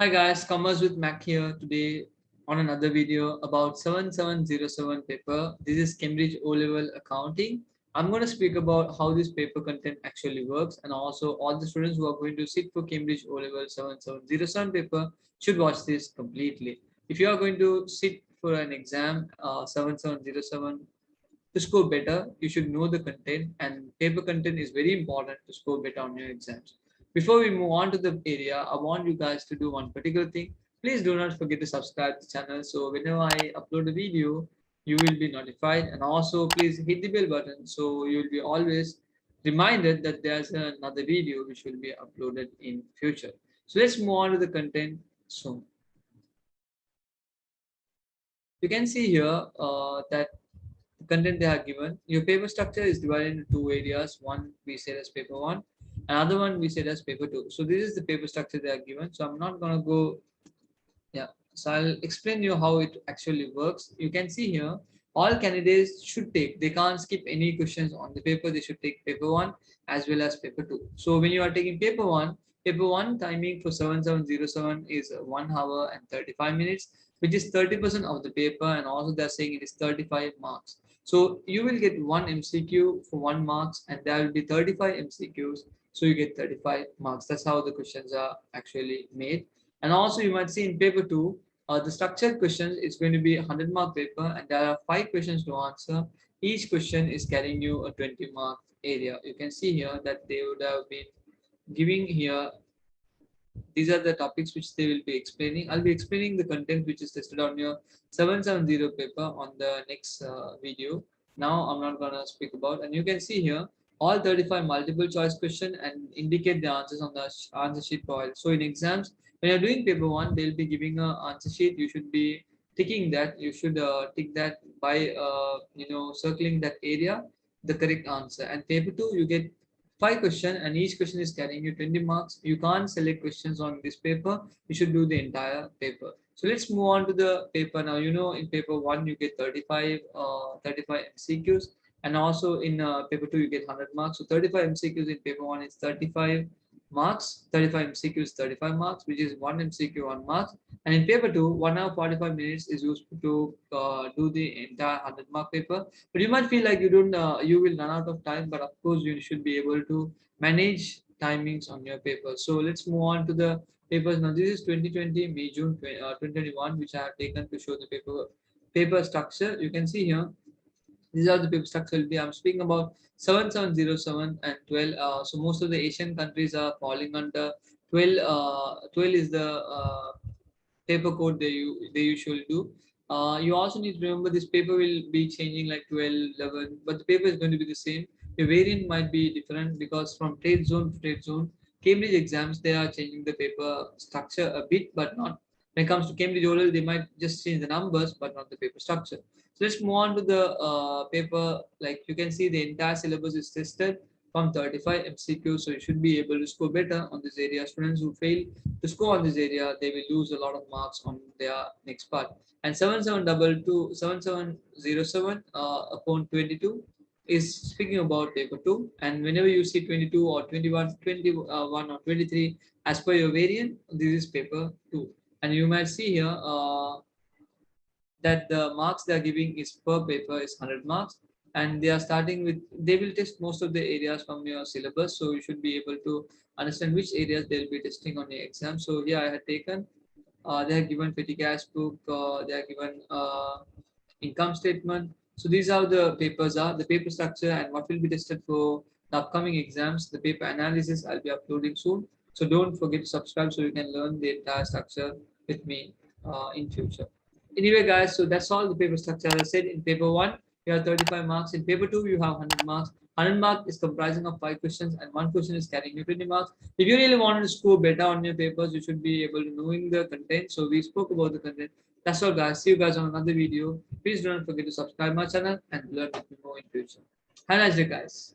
Hi guys, Commerce with Mac here today on another video about 7707 paper. This is Cambridge O-Level Accounting. I'm going to speak about how this paper content actually works, and also all the students who are going to sit for Cambridge O-Level 7707 paper should watch this completely. If you are going to sit for an exam 7707 to score better, you should know the content, and paper content is very important to score better on your exams. Before we move on to the area, I want you guys to do one particular thing. Please do not forget to subscribe to the channel so whenever I upload a video, you will be notified. And also, please hit the bell button so you will be always reminded that there's another video which will be uploaded in future. So let's move on to the content soon. You can see here that the content they are given. Your paper structure is divided into two areas. One we said as paper one, another one we said as paper two. So this is the paper structure they are given. So I'm not gonna go, yeah. So I'll explain you how it actually works. You can see here, all candidates should take, they can't skip any questions on the paper. They should take paper one as well as paper two. So when you are taking paper one timing for 7707 is 1 hour and 35 minutes, which is 30% of the paper, and also they're saying it is 35 marks. So you will get one MCQ for 1 marks, and there will be 35 MCQs. So you get 35 marks. That's how the questions are actually made. And also you might see in paper two, the structured questions is going to be a 100-mark paper, and there are 5 questions to answer. Each question is carrying you a 20-mark area. You can see here that they would have been giving here, these are the topics which they will be explaining. I'll be explaining the content which is tested on your 770 paper on the next video. Now I'm not gonna speak about, and you can see here all 35 multiple choice question and indicate the answers on the answer sheet provided. So in exams, when you're doing paper one, they'll be giving a answer sheet. You should be ticking that. You should tick that by circling that area, the correct answer. And paper two, you get 5 questions, and each question is carrying you 20 marks. You can't select questions on this paper. You should do the entire paper. So let's move on to the paper now. In paper one you get 35 MCQs, and also in paper two you get 100 marks. So 35 MCQs in paper one is 35 marks. 35 MCQs 35 marks, which is 1 MCQ 1 marks. And in paper two, 1 hour 45 minutes is used to do the entire 100-mark paper. But you might feel like you will run out of time, but of course you should be able to manage timings on your paper. So let's move on to the papers now. This is 2020 May June 2021, which I have taken to show the paper structure. You can see here, these are the paper structure will be. I'm speaking about 7707 and 12. So most of the Asian countries are falling under 12. 12 is the paper code they usually do. You also need to remember this paper will be changing like 12, 11, but the paper is going to be the same. The variant might be different because from trade zone to trade zone, Cambridge exams, they are changing the paper structure a bit, but not when it comes to Cambridge oral, they might just change the numbers, but not the paper structure. So let's move on to the paper. Like you can see, the entire syllabus is tested from 35 MCQ, so you should be able to score better on this area. Students who fail to score on this area, they will lose a lot of marks on their next part. And 7707 upon 22 is speaking about paper 2. And whenever you see 22 or 21 or 23, as per your variant, this is paper 2. And you might see here that the marks they are giving is per paper is 100 marks, and they are starting with, they will test most of the areas from your syllabus, so you should be able to understand which areas they'll be testing on your exam. So here I had taken, they have given petty cash book, they are given income statement. So these are the papers, are the paper structure and what will be tested for the upcoming exams. The paper analysis I'll be uploading soon, so don't forget to subscribe so you can learn the entire structure with me in future. Anyway guys, so that's all the paper structure. As I said, in paper 1 you have 35 marks, in paper 2 you have 100 marks. 100 mark is comprising of 5 questions, and 1 question is carrying you 20 marks. If you really want to score better on your papers, you should be able to knowing the content. So we spoke about the content. That's all guys. See you guys on another video. Please don't forget to subscribe my channel and learn with me more in future. Have a nice day guys.